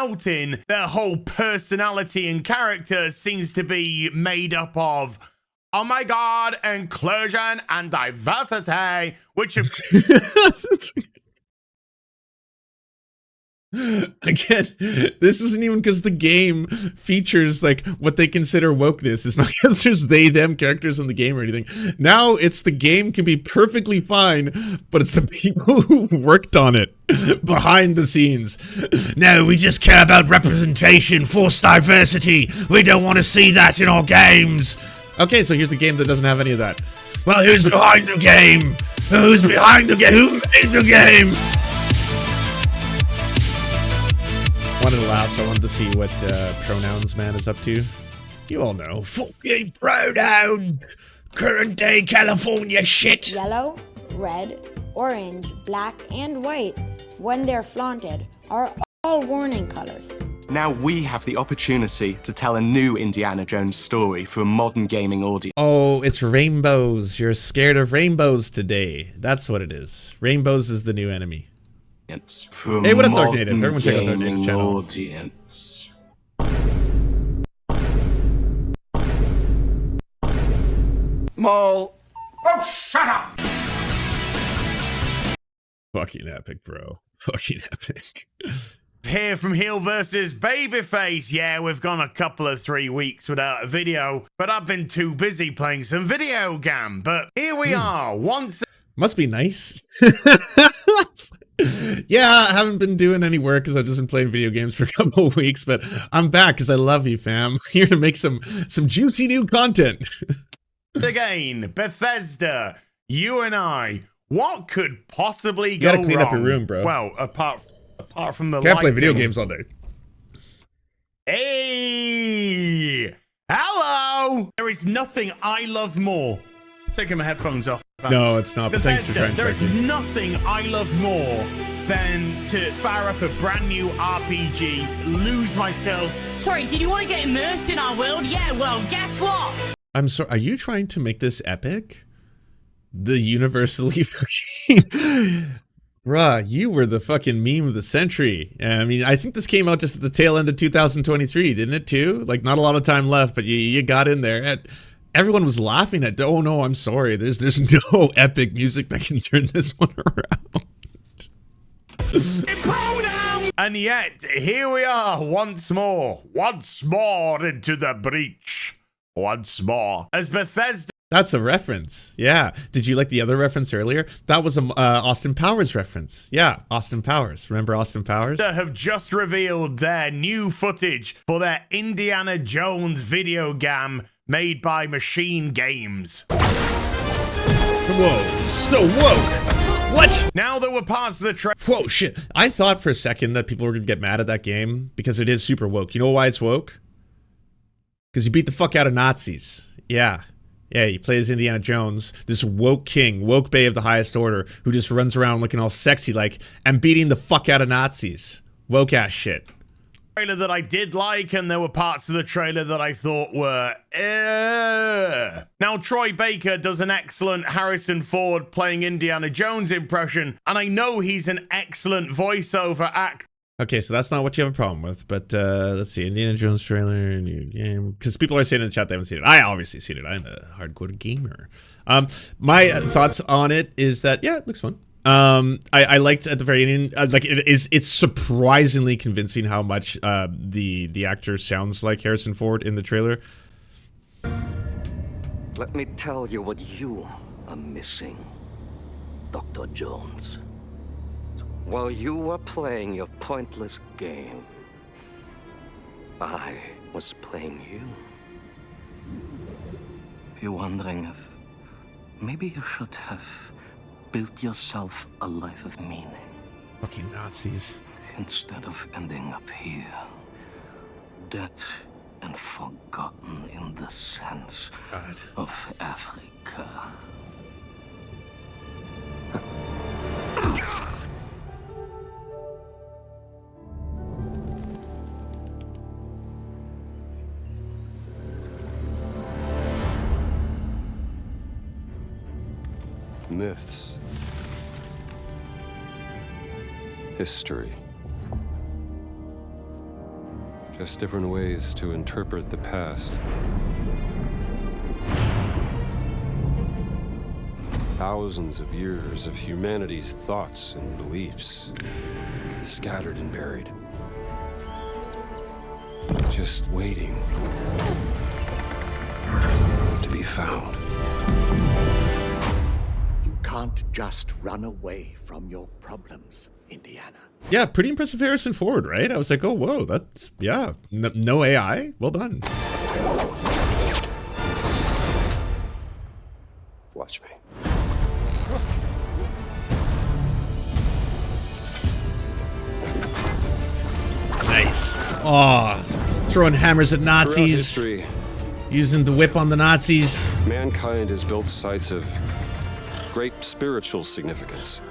doubting their whole personality and character seems to be made up of, oh my god, inclusion and diversity, which of Again, this isn't even because the game features like what they consider wokeness. It's not because there's they them characters in the game or anything. Now it's the game can be perfectly fine, but it's the people who worked on it behind the scenes. No, we just care about representation, forced diversity. We don't want to see that in our games. Okay, so here's a game that doesn't have any of that. Well, who's behind the game? Who's behind the game? Who made the game? Wanted to last, I wanted to see what Pronouns Man is up to. You all know. Fucking pronouns! Current day California shit! Yellow, red, orange, black, and white, when they're flaunted, are all warning colors. Now we have the opportunity to tell a new Indiana Jones story for a modern gaming audience. Oh, it's rainbows. You're scared of rainbows today. That's what it is. Rainbows is the new enemy. Hey, what up, Dark Native? Everyone check out Dark Native's channel. Audience. Mole. Oh, shut up! Fucking epic, bro. Fucking epic. Here from Heel versus Babyface. Yeah, we've gone a couple of 3 weeks without a video, but I've been too busy playing some video game. But here we are, once. Must be nice. Yeah, I haven't been doing any work because I've just been playing video games for a couple of weeks, but I'm back because I love you, fam. Here to make some juicy new content. Again, Bethesda, you and I, what could possibly go wrong? You gotta clean up your room, bro. Well, apart from the Can't play lighting. video games all day. Hey! Hello! There is nothing I love more. Taking my headphones off. No, it's not, but thanks for trying to There track is me. nothing I love more than to fire up a brand new RPG, lose myself. Sorry, did you want to get immersed in our world? Yeah, well, guess what? I'm sorry, are you trying to make this epic? The universally fucking... Bruh, you were the fucking meme of the century. I mean, I think this came out just at the tail end of 2023, didn't it too? Like, not a lot of time left, but you got in there. Everyone was laughing at, oh no, I'm sorry. There's no epic music that can turn this one around. And yet, here we are once more into the breach. Once more. As Bethesda. That's a reference. Yeah. Did you like the other reference earlier? That was a Austin Powers reference. Yeah, Austin Powers. Remember Austin Powers? Have just revealed their new footage for their Indiana Jones video game made by Machine Games. Whoa, so woke. What? Now there were parts of the trailer. Whoa, shit. I thought for a second that people were gonna get mad at that game because it is super woke. You know why it's woke? Because you beat the fuck out of Nazis. Yeah. Yeah, he plays Indiana Jones, this woke king, woke bae of the highest order, who just runs around looking all sexy like, and beating the fuck out of Nazis. Woke ass shit. Trailer that I did like, and there were parts of the trailer that I thought were Now Troy Baker does an excellent Harrison Ford playing Indiana Jones impression, and I know he's an excellent voiceover actor. Okay, so that's not what you have a problem with, but let's see, Indiana Jones trailer, new game, because people are saying in the chat they haven't seen it. I obviously seen it. I'm a hardcore gamer. My thoughts on it is that, yeah, it looks fun. I liked at the very end, like it's surprisingly convincing how much the actor sounds like Harrison Ford in the trailer. Let me tell you what you are missing, Dr. Jones. While you were playing your pointless game, I was playing you. You're wondering if maybe you should have built yourself a life of meaning. Fucking Nazis. Instead of ending up here, dead and forgotten in the sense of Africa. Myths. History. Just different ways to interpret the past. Thousands of years of humanity's thoughts and beliefs, scattered and buried. Just waiting to be found. You can't just run away from your problems, Indiana. Yeah, pretty impressive Harrison Ford, right? I was like, oh, whoa, that's, yeah, no AI. Well done. Watch me. Nice. Oh, throwing hammers at Nazis. Throughout history, using the whip on the Nazis. mankind has built sites of great spiritual significance.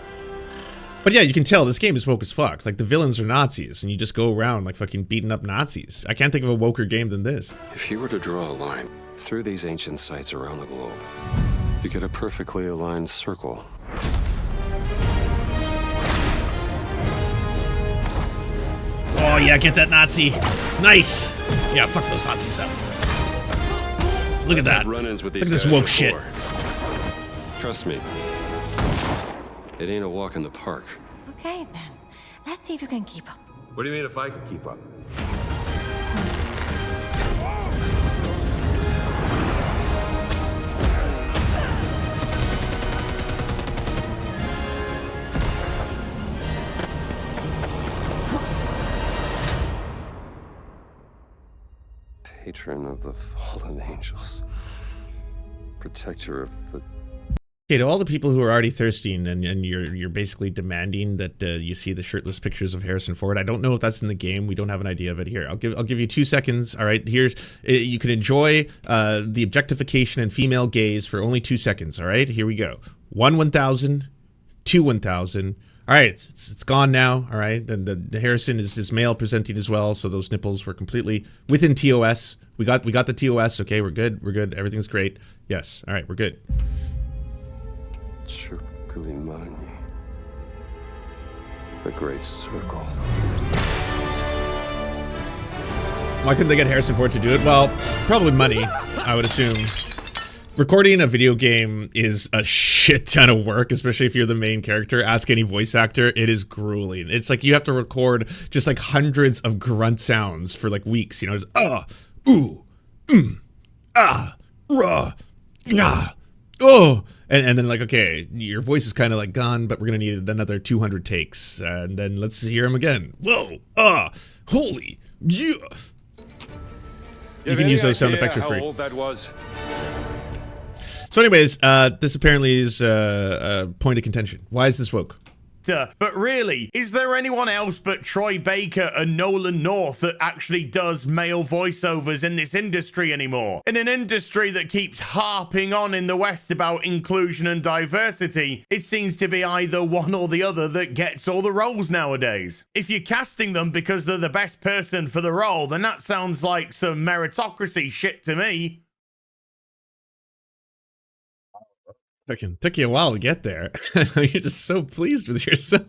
But yeah, you can tell this game is woke as fuck. Like, the villains are Nazis, and you just go around, like, fucking beating up Nazis. I can't think of a woker game than this. If you were to draw a line through these ancient sites around the globe, you get a perfectly aligned circle. Oh, yeah, get that Nazi. Nice. Yeah, fuck those Nazis up. Look at that. Run-ins with Look these at this guys woke shit. before. Trust me, it ain't a walk in the park. Okay, then. Let's see if you can keep up. What do you mean if I could keep up? Patron of the fallen angels. Protector of the... Okay, to all the people who are already thirsting and you're basically demanding that you see the shirtless pictures of Harrison Ford. I don't know if that's in the game. We don't have an idea of it here. I'll give you 2 seconds. All right, here's you can enjoy the objectification and female gaze for only 2 seconds. All right, here we go. 1,000, 2,000. All right, it's gone now. All right, then the Harrison is male presenting as well, so those nipples were completely within TOS. We got the TOS. Okay, we're good. Everything's great. Yes. All right, we're good. Chukulimani. The Great Circle. Why couldn't they get Harrison Ford to do it? Well, probably money, I would assume. Recording a video game is a shit ton of work, especially if you're the main character. Ask any voice actor, it is grueling. It's like you have to record just like hundreds of grunt sounds for like weeks, you know, just ooh, rah, ah, oh. And then like, okay, your voice is kind of like gone, but we're gonna need another 200 takes. And then let's hear him again. Whoa, holy, yeah. You can use those sound effects for free. How old that was? So anyways, this apparently is a point of contention. Why is this woke? But really, is there anyone else but Troy Baker and Nolan North that actually does male voiceovers in this industry anymore? In an industry that keeps harping on in the West about inclusion and diversity, it seems to be either one or the other that gets all the roles nowadays. If you're casting them because they're the best person for the role, then that sounds like some meritocracy shit to me. Took you a while to get there. You're just so pleased with yourself.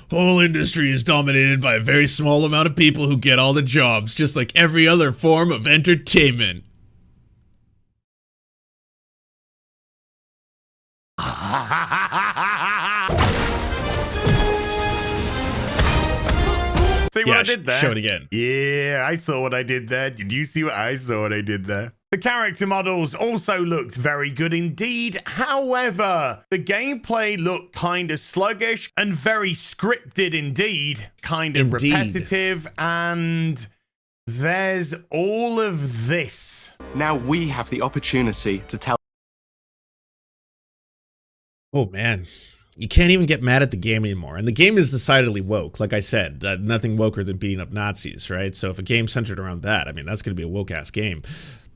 Whole industry is dominated by a very small amount of people who get all the jobs, just like every other form of entertainment. See what I did there? Show it again. Yeah, I saw what I did there. Did you see what I saw what I did there? The character models also looked very good indeed. However, the gameplay looked kind of sluggish and very scripted indeed. Kind of repetitive, and there's all of this. Now we have the opportunity to tell... Oh man, you can't even get mad at the game anymore. And the game is decidedly woke. Like I said, nothing woker than beating up Nazis, right? So if a game's centered around that, I mean, that's going to be a woke-ass game.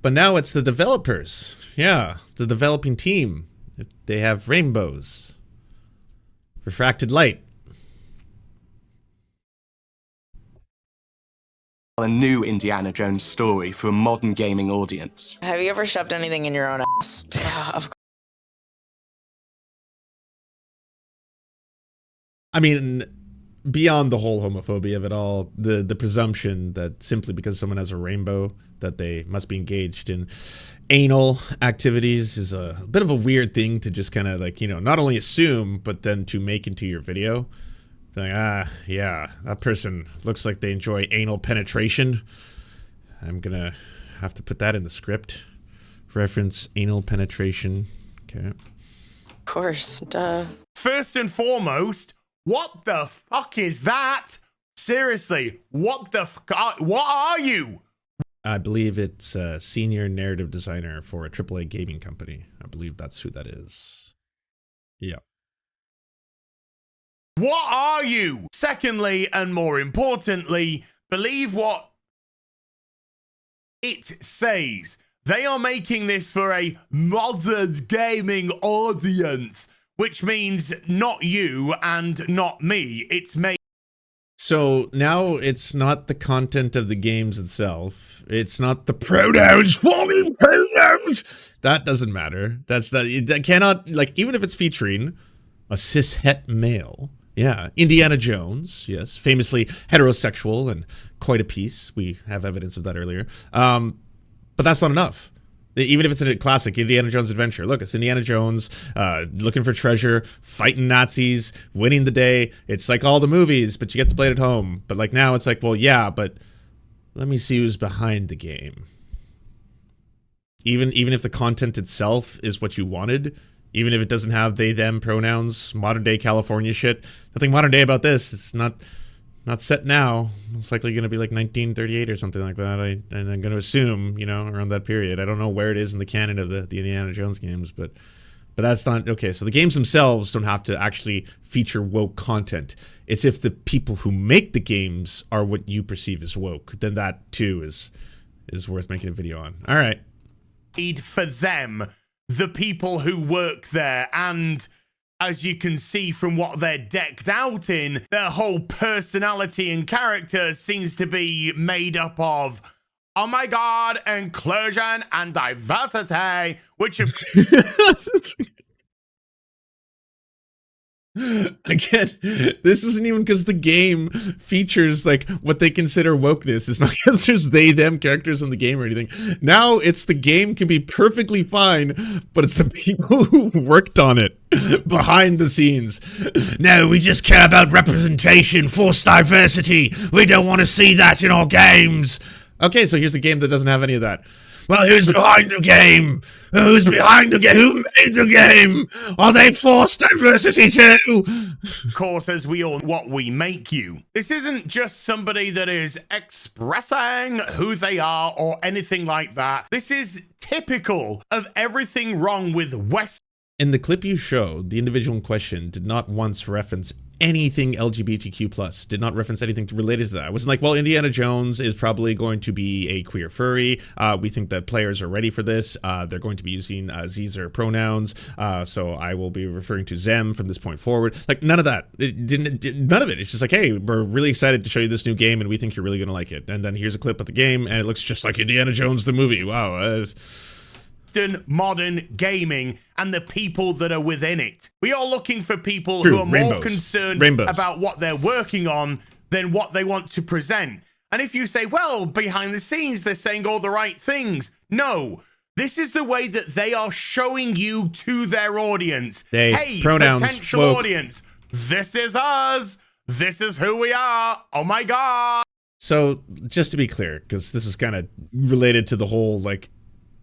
But now it's the developers. Yeah, the developing team. They have rainbows. Refracted light. A new Indiana Jones story for a modern gaming audience. Have you ever shoved anything in your own ass? Of course. I mean, beyond the whole homophobia of it all, the presumption that simply because someone has a rainbow that they must be engaged in anal activities is a bit of a weird thing to just kind of like, you know, not only assume, but then to make into your video. Like, yeah, that person looks like they enjoy anal penetration. I'm gonna have to put that in the script. Reference anal penetration. Okay. Of course, duh. First and foremost, what the fuck is that? Seriously, what the fuck? What are you? I believe it's a senior narrative designer for a AAA gaming company. I believe that's who that is. Yeah. What are you? Secondly, and more importantly, believe what it says. They are making this for a modern gaming audience, which means not you and not me. It's made. So now it's not the content of the games itself. It's not the pronouns, forming pronouns. That doesn't matter. That cannot, like, even if it's featuring a cishet male. Yeah, Indiana Jones, yes, famously heterosexual and quite a piece. We have evidence of that earlier. But that's not enough. Even if it's a classic Indiana Jones adventure. Look, it's Indiana Jones looking for treasure, fighting Nazis, winning the day. It's like all the movies, but you get to play it at home. But like now it's like, well, yeah, but let me see who's behind the game. Even if the content itself is what you wanted, even if it doesn't have they, them pronouns, modern day California shit. Nothing modern day about this. It's not set now. It's likely going to be like 1938 or something like that. And I'm going to assume, you know, around that period. I don't know where it is in the canon of the Indiana Jones games, but that's not okay. So the games themselves don't have to actually feature woke content. It's if the people who make the games are what you perceive as woke, then that too is worth making a video on. All right. For them, the people who work there, and as you can see from what they're decked out in, their whole personality and character seems to be made up of, oh my god, inclusion and diversity, which Again, this isn't even because the game features like what they consider wokeness. It's not because there's they, them characters in the game or anything. Now it's the game can be perfectly fine, but it's the people who worked on it behind the scenes. No, we just care about representation, forced diversity. We don't want to see that in our games. Okay, so here's a game that doesn't have any of that. Well, who's behind the game? Who's behind the game? Who made the game? Are they forced diversity too? Of course, as we all what we make you. This isn't just somebody that is expressing who they are or anything like that. This is typical of everything wrong with West. In the clip you showed, the individual in question did not once reference anything LGBTQ+, did not reference anything related to that. I wasn't like, well, Indiana Jones is probably going to be a queer furry. We think that players are ready for this. They're going to be using Zer pronouns. So I will be referring to them from this point forward. Like, none of that. None of it. It's just like, hey, we're really excited to show you this new game and we think you're really going to like it. And then here's a clip of the game and it looks just like Indiana Jones the movie. Wow. Modern gaming and the people that are within it. We are looking for people who are more concerned about what they're working on than what they want to present. And if you say, well, behind the scenes, they're saying all the right things. No, this is the way that they are showing you to their audience. Hey, pronouns, potential audience, this is us. This is who we are. Oh my God. So just to be clear, because this is kind of related to the whole, like,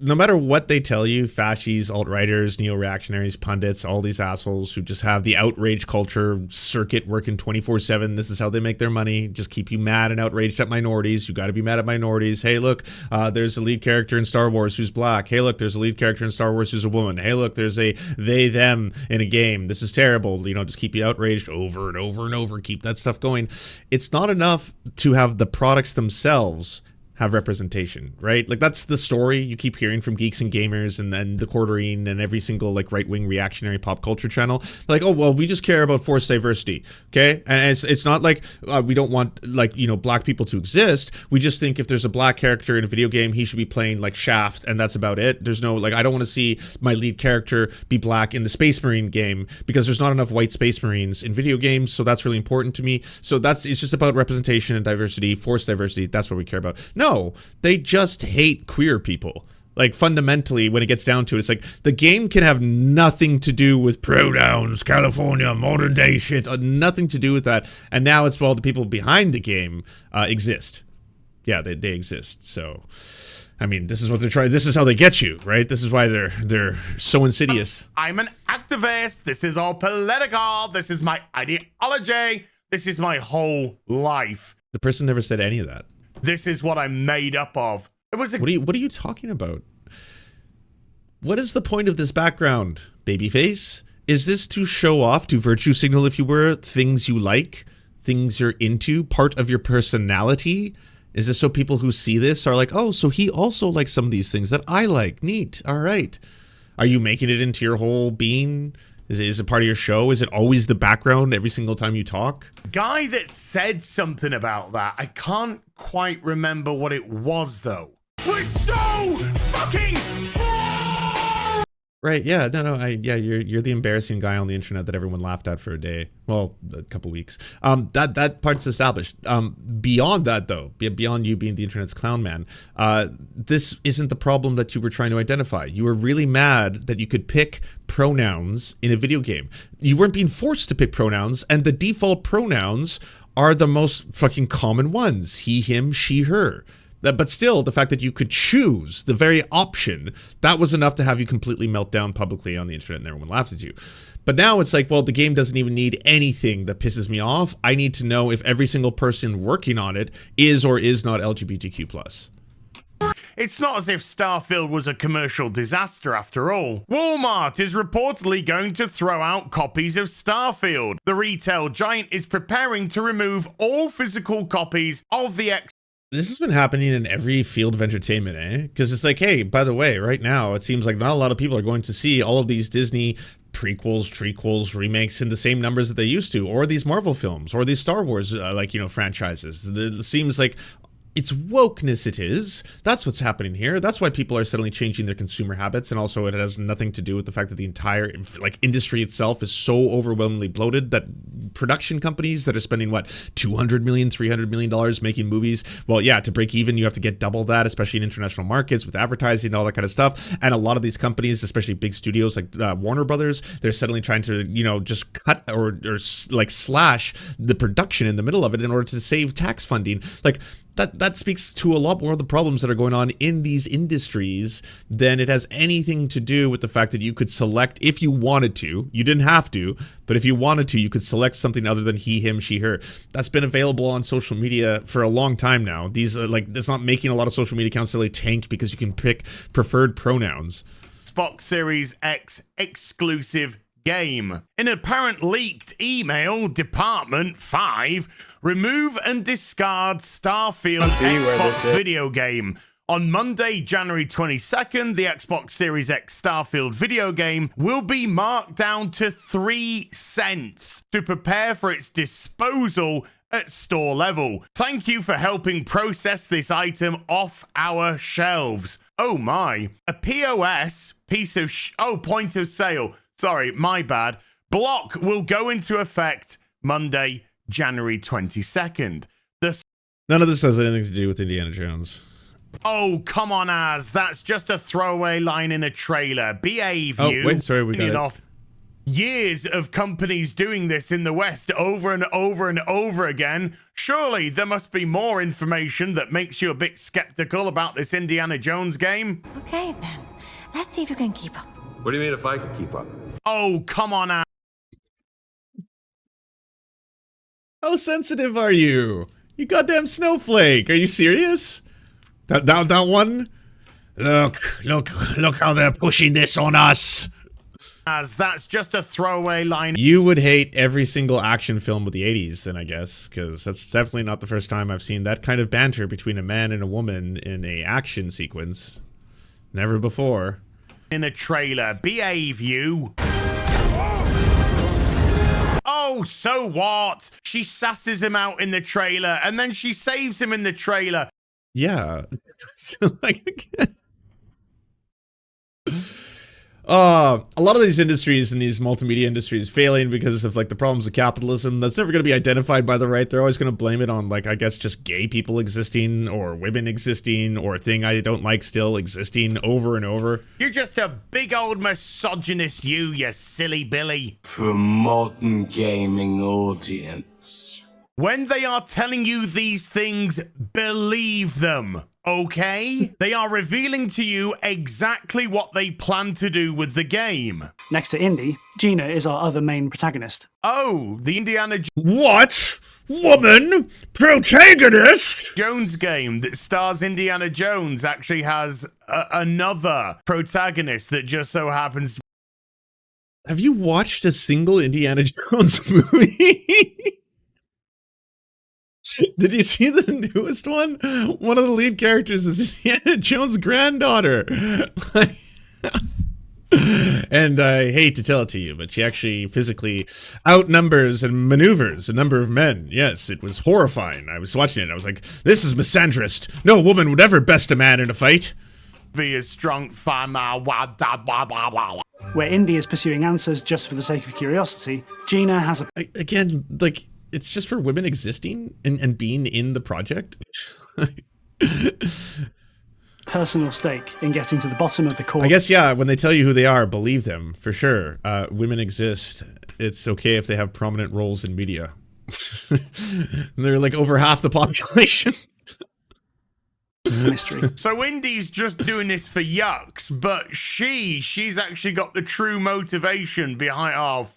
no matter what they tell you, fascies, alt-righters, neo-reactionaries, pundits, all these assholes who just have the outrage culture circuit working 24/7, this is how they make their money, just keep you mad and outraged at minorities. You got to be mad at minorities. Hey, look, there's a lead character in Star Wars who's black. Hey, look, there's a lead character in Star Wars who's a woman. Hey, look, there's a they, them in a game. This is terrible. You know, just keep you outraged over and over and over. Keep that stuff going. It's not enough to have the products themselves have representation, right? Like that's the story you keep hearing from geeks and gamers and then the Quarterine and every single like right-wing reactionary pop culture channel. Like, oh, well, we just care about forced diversity, okay? And it's not like we don't want like, you know, black people to exist. We just think if there's a black character in a video game, he should be playing like Shaft and that's about it. There's no, like, I don't want to see my lead character be black in the Space Marine game because there's not enough white Space Marines in video games, so that's really important to me. So it's just about representation and diversity, forced diversity. That's what we care about. No, they just hate queer people. Like fundamentally, when it gets down to it, it's like the game can have nothing to do with pronouns, California, modern day shit, nothing to do with that. And now it's, well, the people behind the game exist. Yeah, they exist. So, I mean, this is what they're trying. This is how they get you, right? This is why they're so insidious. I'm an activist. This is all political. This is my ideology. This is my whole life. The person never said any of that. This is what I'm made up of. It was. What are you talking about? What is the point of this background, babyface? Is this to show off, to virtue signal, if you were, things you like, things you're into, part of your personality? Is this so people who see this are like, oh, so he also likes some of these things that I like? Neat. All right. Are you making it into your whole being? Is it part of your show? Is it always the background every single time you talk? Guy that said something about that. I can't quite remember what it was, though. We're so fucking... Right, yeah, no, you're the embarrassing guy on the internet that everyone laughed at for a day. Well, a couple weeks. That part's established. Beyond that, though, beyond you being the internet's clown man, this isn't the problem that you were trying to identify. You were really mad that you could pick pronouns in a video game. You weren't being forced to pick pronouns, and the default pronouns are the most fucking common ones. He, him, she, her. But still, the fact that you could choose the very option, that was enough to have you completely melt down publicly on the internet and everyone laughed at you. But now it's like, well, the game doesn't even need anything that pisses me off. I need to know if every single person working on it is or is not LGBTQ+. It's not as if Starfield was a commercial disaster after all. Walmart is reportedly going to throw out copies of Starfield. The retail giant is preparing to remove all physical copies of the This has been happening in every field of entertainment, eh? Because it's like, hey, by the way, right now, it seems like not a lot of people are going to see all of these Disney prequels, trequels, remakes in the same numbers that they used to, or these Marvel films, or these Star Wars, franchises. It seems like it's wokeness, it is. That's what's happening here. That's why people are suddenly changing their consumer habits, and also it has nothing to do with the fact that the entire industry itself is so overwhelmingly bloated that production companies that are spending what, $200 million, $300 million making movies, well, yeah, to break even you have to get double that, especially in international markets with advertising and all that kind of stuff. And a lot of these companies, especially big studios like Warner Brothers, they're suddenly trying to just cut or slash the production in the middle of it in order to save tax funding. Like that speaks to a lot more of the problems that are going on in these industries than it has anything to do with the fact that you could select, if you wanted to, you didn't have to, but if you wanted to, you could select something other than he, him, she, her. That's been available on social media for a long time now. These it's not making a lot of social media accounts really tank because you can pick preferred pronouns. Xbox Series X exclusive game. In an apparent leaked email, Department 5 remove and discard Starfield Xbox video game. On Monday, January 22nd, the Xbox Series X Starfield video game will be marked down to 3 cents to prepare for its disposal at store level. Thank you for helping process this item off our shelves. Oh my. A POS, point of sale. Sorry, my bad. Block will go into effect Monday, January 22nd. None of this has anything to do with Indiana Jones. Oh, come on, Az. That's just a throwaway line in a trailer. Behave, you. Oh, wait, sorry, we got it. Off. Years of companies doing this in the West over and over and over again. Surely there must be more information that makes you a bit skeptical about this Indiana Jones game. Okay, then. Let's see if you can keep up. What do you mean if I could keep up? Oh, come on, Az. How sensitive are you? You goddamn snowflake. Are you serious? That one? Look how they're pushing this on us. as that's just a throwaway line. You would hate every single action film of the 80s then, I guess, because that's definitely not the first time I've seen that kind of banter between a man and a woman in a action sequence. Never before. In a trailer. Behave, you. Oh, so what? She sasses him out in the trailer, and then she saves him in the trailer. Yeah. So, like, a lot of these industries and these multimedia industries failing because of like the problems of capitalism. That's never going to be identified by the right. They're always going to blame it on, like, I guess just gay people existing or women existing or a thing I don't like still existing over and over. You're just a big old misogynist, you silly Billy. For a modern gaming audience. When they are telling you these things, believe them, okay? They are revealing to you exactly what they plan to do with the game. Next to Indy, Gina is our other main protagonist. Oh, the Indiana What? Woman? Protagonist? Jones game that stars Indiana Jones actually has another protagonist that just so happens to... Have you watched a single Indiana Jones movie? Did you see the newest one? One of the lead characters is Indiana Jones' granddaughter. And I hate to tell it to you, but she actually physically outnumbers and maneuvers a number of men. Yes, it was horrifying. I was watching it and I was like, this is misandrist. No woman would ever best a man in a fight. Be a strong farmer. Where Indy is pursuing answers just for the sake of curiosity, Gina has a... Again, like, it's just for women existing and being in the project. personal stake in getting to the bottom of the core. I guess, yeah, when they tell you who they are, believe them, for sure. Women exist. It's okay if they have prominent roles in media. They're like over half the population. Mystery. So Indy's just doing this for yucks, but she's actually got the true motivation behind... Oh,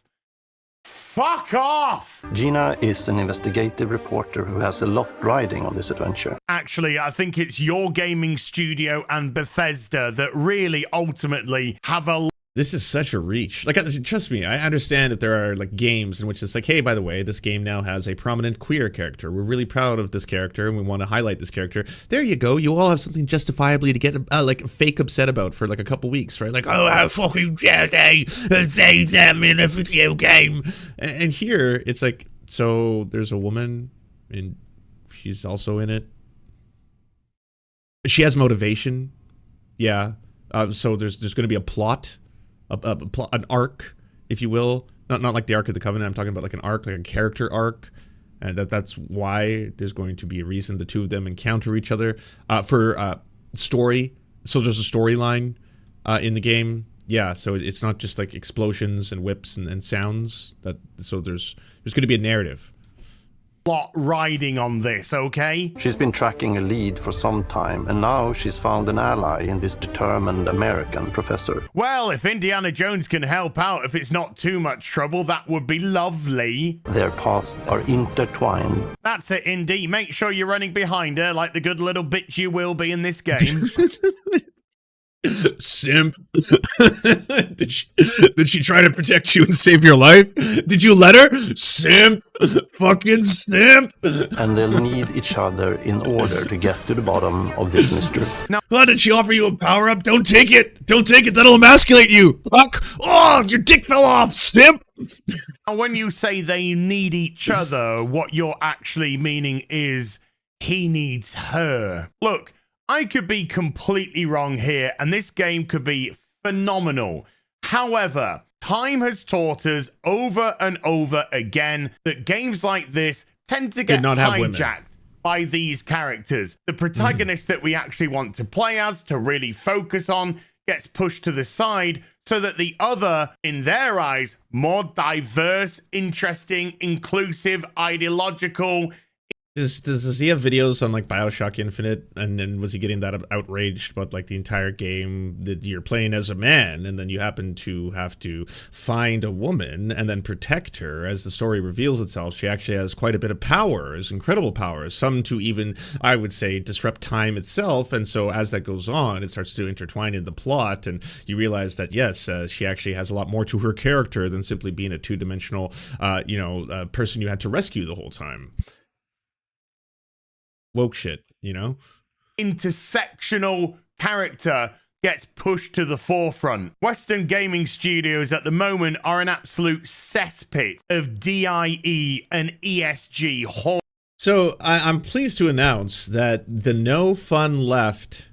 fuck off! Gina is an investigative reporter who has a lot riding on this adventure. Actually, I think it's your gaming studio and Bethesda that really ultimately have a... This is such a reach. Like, trust me, I understand that there are like games in which it's like, hey, by the way, this game now has a prominent queer character. We're really proud of this character and we want to highlight this character. There you go. You all have something justifiably to get like fake upset about for like a couple weeks, right? Like, oh, how fucking dare they them in a video game. And here it's like, so there's a woman and she's also in it. She has motivation. Yeah. So there's going to be a plot. An arc, if you will, not like the Ark of the Covenant. I'm talking about like an arc, like a character arc, and that's why there's going to be a reason the two of them encounter each other for story. So there's a storyline in the game, yeah. So it's not just like explosions and whips and sounds. So there's going to be a narrative. Lot riding on this, okay? She's been tracking a lead for some time, and now she's found an ally in this determined American professor. Well, if Indiana Jones can help out, if it's not too much trouble, that would be lovely. Their paths are intertwined. That's it, Indy. Make sure you're running behind her like the good little bitch you will be in this game. Simp. Did she try to protect you and save your life? Did you let her? Simp. Fucking simp. And they'll need each other in order to get to the bottom of this mystery. Now, oh, did she offer you a power-up? Don't take it. Don't take it. That'll emasculate you. Fuck. Oh, your dick fell off, simp. When you say they need each other, what you're actually meaning is he needs her. Look, I could be completely wrong here, and this game could be phenomenal. However, time has taught us over and over again that games like this tend to get hijacked by these characters. The protagonist that we actually want to play as, to really focus on, gets pushed to the side so that the other, in their eyes, more diverse, interesting, inclusive, ideological, Does he have videos on like BioShock Infinite, and then was he getting that outraged about like the entire game that you're playing as a man, and then you happen to have to find a woman and then protect her? As the story reveals itself, she actually has quite a bit of powers, incredible powers, some to even, I would say, disrupt time itself. And so as that goes on, it starts to intertwine in the plot, and you realize that yes, she actually has a lot more to her character than simply being a two-dimensional, person you had to rescue the whole time. Woke shit, you know? Intersectional character gets pushed to the forefront. Western gaming studios at the moment are an absolute cesspit of DIE and ESG whole. So I'm pleased to announce that the no fun left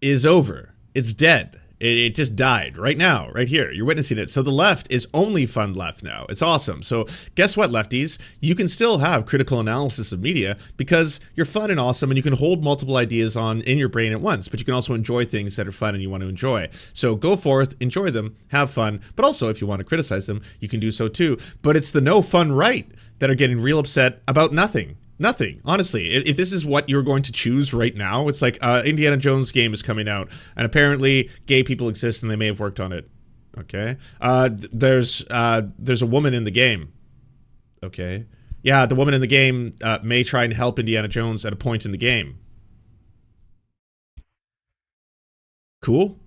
is over. It's dead. It just died right now, right here. You're witnessing it. So the left is only fun left now. It's awesome. So guess what, lefties? You can still have critical analysis of media because you're fun and awesome, and you can hold multiple ideas in your brain at once, but you can also enjoy things that are fun and you want to enjoy. So go forth, enjoy them, have fun, but also if you want to criticize them, you can do so too. But it's the no fun right that are getting real upset about nothing. Nothing. Honestly, if this is what you're going to choose right now, it's like Indiana Jones game is coming out, and apparently gay people exist and they may have worked on it. Okay. There's a woman in the game. Okay. Yeah, the woman in the game may try and help Indiana Jones at a point in the game. Cool.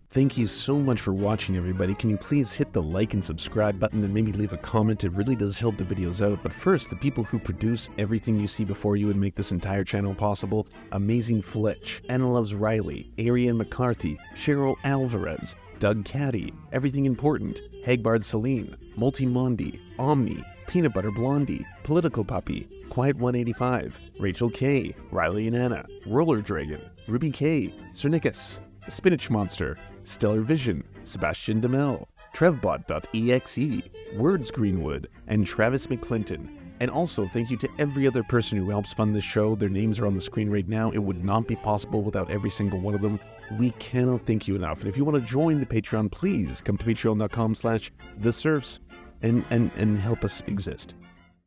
Thank you so much for watching, everybody. Can you please hit the like and subscribe button and maybe leave a comment? It really does help the videos out. But first, the people who produce everything you see before you and make this entire channel possible: Amazing Fletch, Anna Loves Riley, Ariane McCarthy, Cheryl Alvarez, Doug Caddy, Everything Important, Hagbard Celine, Multimondi, Omni, Peanut Butter Blondie, Political Puppy, Quiet 185, Rachel K, Riley and Anna, Roller Dragon, Ruby K, Cernicus, Spinach Monster, Stellar Vision, Sebastian DeMel, Trevbot.exe, Words Greenwood, and Travis McClinton. And also, thank you to every other person who helps fund this show. Their names are on the screen right now. It would not be possible without every single one of them. We cannot thank you enough. And if you want to join the Patreon, please come to patreon.com/theserfs and help us exist.